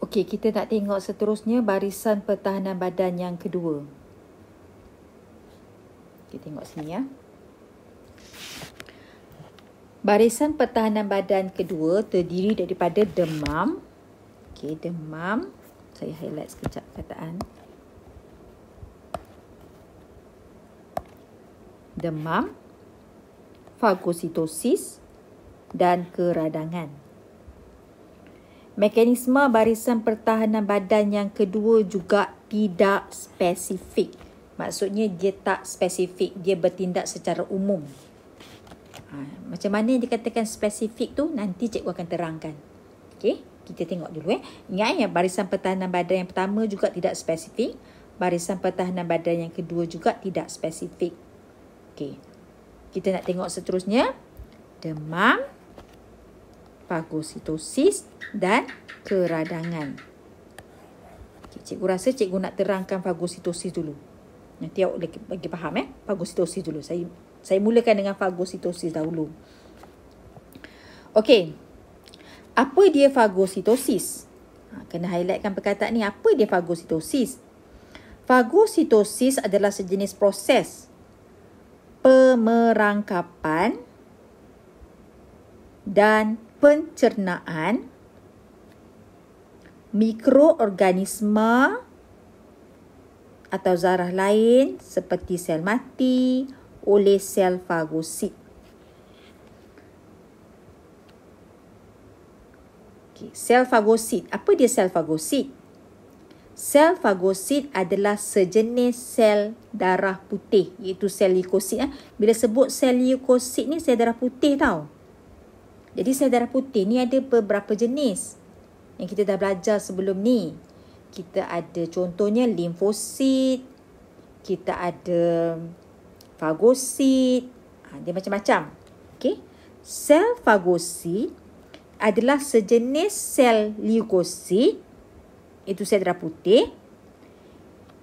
Okey, kita nak tengok seterusnya barisan pertahanan badan yang kedua. Kita tengok sini ya. Barisan pertahanan badan kedua terdiri daripada demam. Okey, demam. Saya highlight sekejap kataan. Demam, fagositosis dan keradangan. Mekanisme barisan pertahanan badan yang kedua juga tidak spesifik. Maksudnya dia tak spesifik, dia bertindak secara umum. Macam mana yang dikatakan spesifik tu nanti cikgu akan terangkan. Okey, kita tengok dulu Ingat ya, barisan pertahanan badan yang pertama juga tidak spesifik, barisan pertahanan badan yang kedua juga tidak spesifik. Okey. Kita nak tengok seterusnya. Demam, fagositosis dan keradangan. Okay, cikgu rasa cikgu nak terangkan fagositosis dulu. Nanti awak bagi faham fagositosis dulu. Saya mulakan dengan fagositosis dahulu. Okey. Apa dia fagositosis? Kena highlightkan perkataan ni. Apa dia fagositosis? Fagositosis adalah sejenis proses pemerangkapan dan pencernaan mikroorganisma atau zarah lain seperti sel mati oleh sel fagosit. Sel fagosit. Apa dia sel fagosit? Sel fagosit adalah sejenis sel darah putih, iaitu sel leukosit. Bila sebut sel leukosit ni, sel darah putih tau. Jadi sel darah putih ni ada beberapa jenis yang kita dah belajar sebelum ni. Kita ada contohnya limfosit, kita ada fagosit, dia macam-macam. Okay? Sel fagosit adalah sejenis sel leukosit, itu sel darah putih,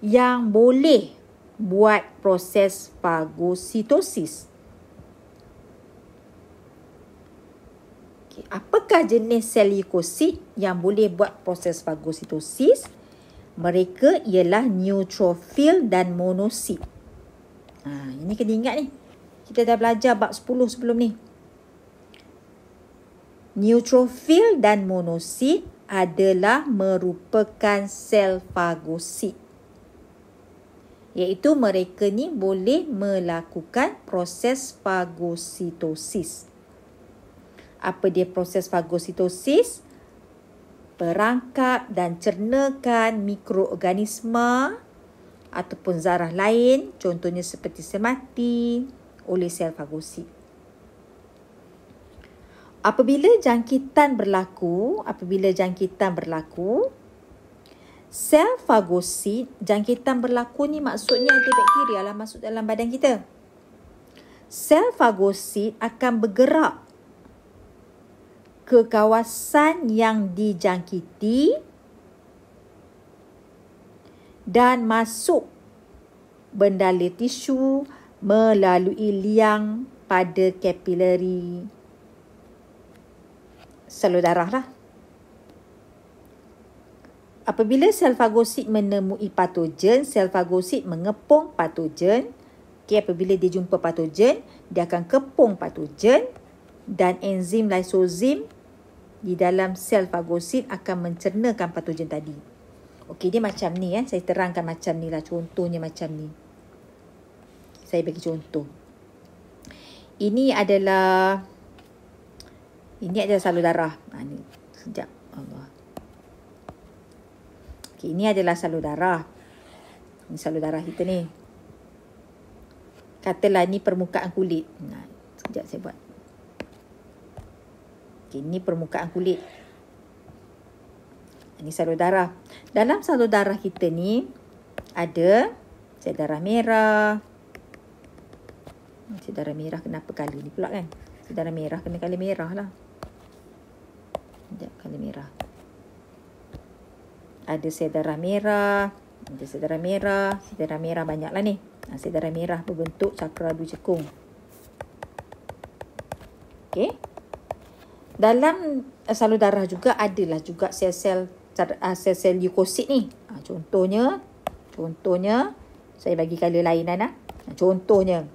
yang boleh buat proses fagositosis. Apakah jenis sel leukosit yang boleh buat proses fagositosis? Mereka ialah neutrofil dan monosit. Ini kena ingat ni. Kita dah belajar bab 10 sebelum ni. Neutrofil dan monosit adalah merupakan sel fagosit. Iaitu mereka ni boleh melakukan proses fagositosis. Apa dia proses fagositosis? Perangkap dan cernakan mikroorganisma ataupun zarah lain, contohnya seperti sel mati, oleh sel fagosit. Apabila jangkitan berlaku, sel fagosit, jangkitan berlaku ni maksudnya ada bakteria lah masuk dalam badan kita. Sel fagosit akan bergerak ke kawasan yang dijangkiti dan masuk bendala tisu melalui liang pada kapilari salur darah lah. Apabila sel fagosit menemui patogen, sel fagosit mengepung patogen. Apabila dia jumpa patogen, dia akan kepung patogen dan enzim lysozim di dalam sel fagosit akan mencernakan patogen tadi. Okey, dia macam ni saya terangkan macam ni lah, contohnya macam ni. Saya bagi contoh. Ini adalah salur darah. Ni sekejap. Allah. Okey, ini adalah salur darah. Ini salur darah kita ni. Katalah ni permukaan kulit. Sekejap saya buat. Okay, ini permukaan kulit. Ini salur darah. Dalam salur darah kita ni ada sel darah merah. Sel darah merah kenapa kali ni pula kan? Sel darah merah kena kali merah lah. Sekejap, kali merah. Ada sel darah merah. Ada sel darah merah. Sel darah merah banyak lah ni. Sel darah merah berbentuk cakra dua cekung. Okey. Dalam salur darah juga adalah juga sel-sel sel-sel leukosit ni. Contohnya saya bagi color lain Nana. Contohnya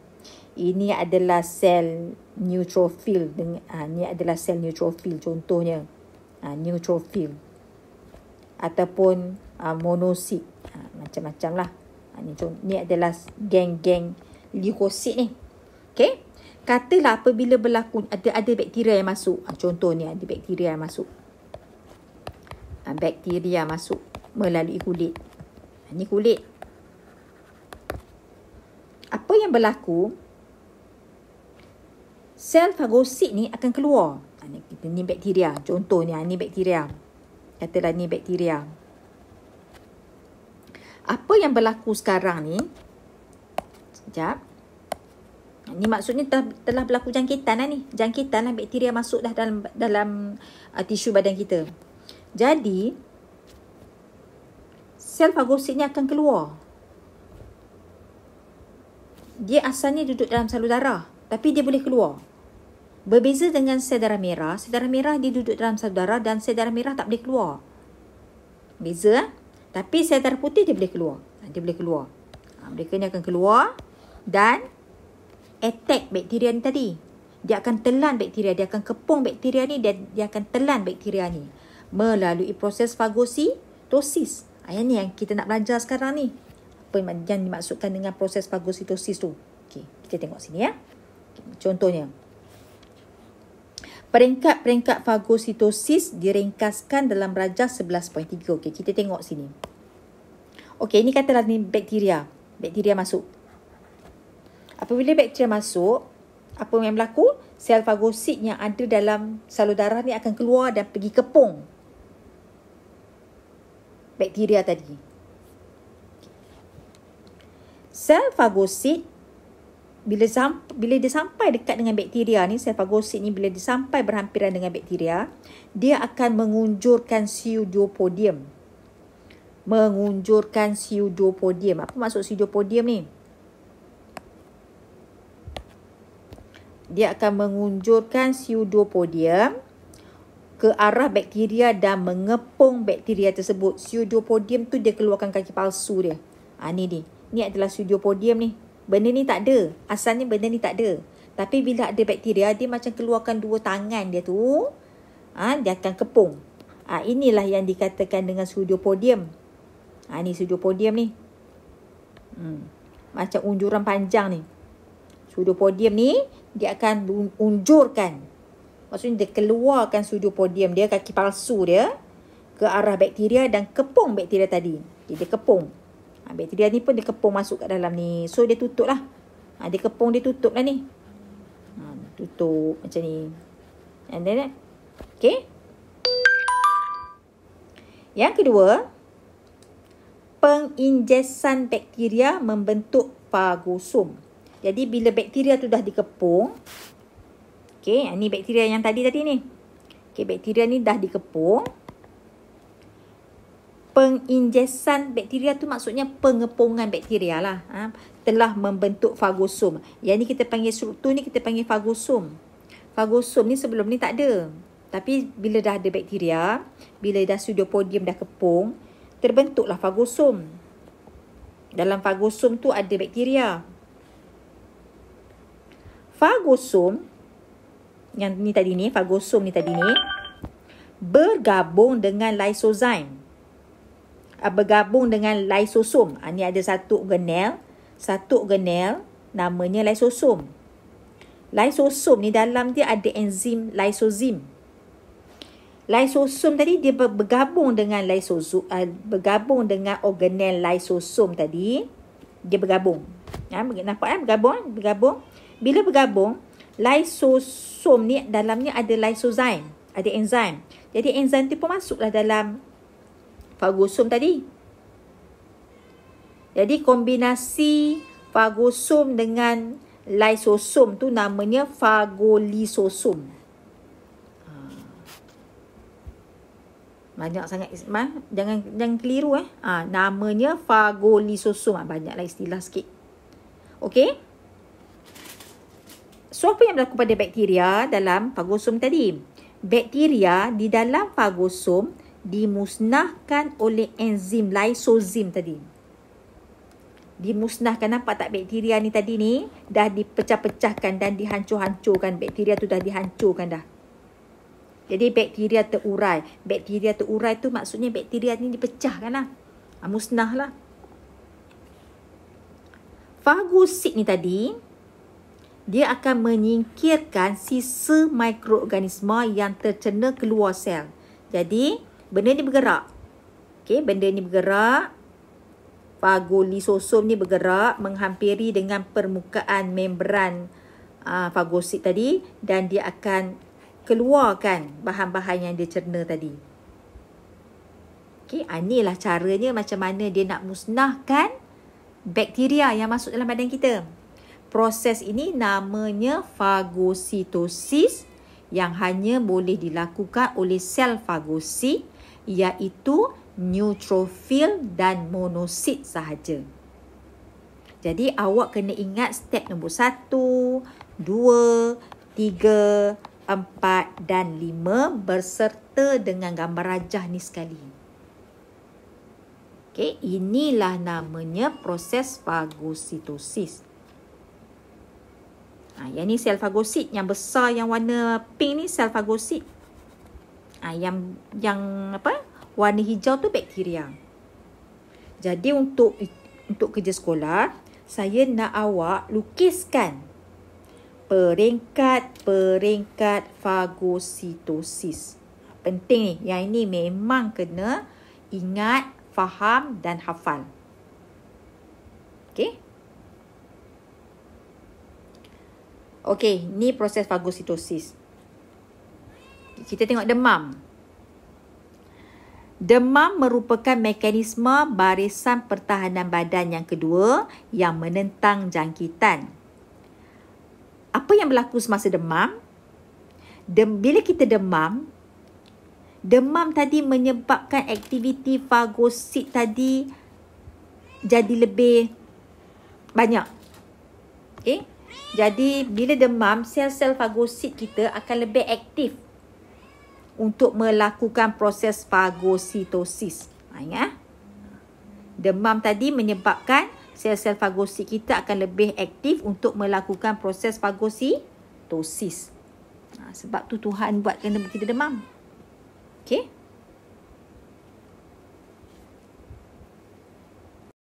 ini adalah sel neutrophil ni adalah sel neutrophil contohnya. Neutrophil ataupun monosit. Macam-macam lah. Ni adalah geng-geng leukosit ni. Okey. Katalah apabila berlaku ada bakteria yang masuk. Contoh ni ada bakteria yang masuk. Bakteria masuk melalui kulit. Ni kulit. Apa yang berlaku? Sel fagosit ni akan keluar. Ni bakteria. Contoh ni bakteria. Katalah ni bakteria. Apa yang berlaku sekarang ni? Sekejap. Ni maksudnya telah berlaku jangkitan lah ni. Jangkitan lah, bakteria masuk dah dalam tisu badan kita. Jadi, sel fagosit ni akan keluar. Dia asalnya duduk dalam salur darah. Tapi dia boleh keluar. Berbeza dengan sel darah merah. Sel darah merah dia duduk dalam salur darah dan sel darah merah tak boleh keluar. Beza. Tapi sel darah putih dia boleh keluar. Dia boleh keluar. Mereka ni akan keluar dan attack bakteria ni tadi. Dia akan telan bakteria. Dia akan kepung bakteria ni dan dia akan telan bakteria ni. Melalui proses fagositosis. Yang ni yang kita nak belajar sekarang ni. Apa yang dimaksudkan dengan proses fagositosis tu. Okey, kita tengok sini ya. Contohnya. Peringkat-peringkat fagositosis diringkaskan dalam rajah 11.3. Okey, kita tengok sini. Okey, ini katalah ni bakteria. Bakteria masuk. Apabila bakteria masuk, apa yang berlaku? Sel fagosit yang ada dalam salur darah ni akan keluar dan pergi kepung bakteria tadi. Sel fagosit bila dia sampai dekat dengan bakteria ni, sel fagosit ni bila dia sampai berhampiran dengan bakteria, dia akan mengunjurkan pseudopodium. Mengunjurkan pseudopodium. Apa maksud pseudopodium ni? Dia akan mengunjurkan pseudopodium ke arah bakteria dan mengepung bakteria tersebut. Pseudopodium tu dia keluarkan kaki palsu dia. Ni adalah pseudopodium ni. Benda ni tak ada. Asalnya benda ni tak ada. Tapi bila ada bakteria, dia macam keluarkan dua tangan dia tu. Dia akan kepung. Inilah yang dikatakan dengan pseudopodium. Ni pseudopodium ni. Macam unjuran panjang ni. Pseudopodium ni, dia akan unjurkan. Maksudnya dia keluarkan pseudopodium dia, kaki palsu dia, ke arah bakteria dan kepung bakteria tadi. Dia kepung. Bakteria ni pun dia kepung masuk kat dalam ni. So dia tutup lah. Dia kepung, dia tutup lah ni. Tutup macam ni. And then, okay. Yang kedua, penginjesan bakteria membentuk fagosom. Jadi bila bakteria tu dah dikepung, okey, ni bakteria yang tadi ni. Okey, bakteria ni dah dikepung. Penginjesan bakteria tu maksudnya pengepungan bakteria lah. Telah membentuk fagosom. Yang ni kita panggil struktur ni kita panggil fagosom. Fagosom ni sebelum ni tak ada. Tapi bila dah ada bakteria, bila dah pseudopodium dah kepung, terbentuklah fagosom. Dalam fagosom tu ada bakteria. Fagosom yang ni tadi ni, fagosom ni tadi ni bergabung dengan lysozyme. Bergabung dengan lysosom. Ni ada satu organel namanya lysosom. Lysosom ni dalam dia ada enzim lysozyme. Lysosom tadi dia bergabung dengan bergabung dengan organel lysosom tadi. Dia bergabung. Nampak bergabung. Bila bergabung, lysosom ni dalamnya ada lysozyme, ada enzim. Jadi enzim tu pun masuklah dalam fagosom tadi. Jadi kombinasi fagosom dengan lysosom tu namanya fagolysosom. Banyak sangat jangan keliru namanya fagolysosom. Banyaklah istilah sikit. Okey. So, apa yang berlaku pada bakteria dalam fagosom tadi? Bakteria di dalam fagosom, dimusnahkan oleh enzim lysosome tadi. Dimusnahkan, nampak tak bakteria ni tadi ni dah dipecah-pecahkan dan dihancur-hancurkan. Bakteria tu dah dihancurkan dah. Jadi bakteria terurai. Bakteria terurai tu maksudnya bakteria ni dipecahkan lah. Musnah lah. Fagosit ni tadi, dia akan menyingkirkan sisa mikroorganisma yang tercerna keluar sel. Jadi, benda ni bergerak. Okey, benda ni bergerak. Fagolisosom ni bergerak menghampiri dengan permukaan membran fagosit tadi dan dia akan keluarkan bahan-bahan yang dia cerna tadi. Okey, inilah caranya macam mana dia nak musnahkan bakteria yang masuk dalam badan kita. Proses ini namanya fagositosis yang hanya boleh dilakukan oleh sel fagosit, iaitu neutrofil dan monosit sahaja. Jadi awak kena ingat step nombor 1, 2, 3, 4 dan 5 berserta dengan gambar rajah ni sekali. Okey, inilah namanya proses fagositosis. Yang ni sel fagosit, yang besar yang warna pink ni sel fagosit. Yang apa? Warna hijau tu bakteria. Jadi untuk kerja sekolah, saya nak awak lukiskan peringkat-peringkat fagositosis. Penting ni. Yang ini memang kena ingat, faham dan hafal. Okey? Okey, ni proses fagositosis. Kita tengok demam. Demam merupakan mekanisme barisan pertahanan badan yang kedua yang menentang jangkitan. Apa yang berlaku semasa demam? Bila kita demam tadi menyebabkan aktiviti fagosit tadi jadi lebih banyak. Okay? Jadi bila demam, sel-sel fagosit kita akan lebih aktif untuk melakukan proses fagositosis. Ingat? Demam tadi menyebabkan sel-sel fagosit kita akan lebih aktif untuk melakukan proses fagositosis. Sebab tu Tuhan buat kena kita demam. Okey?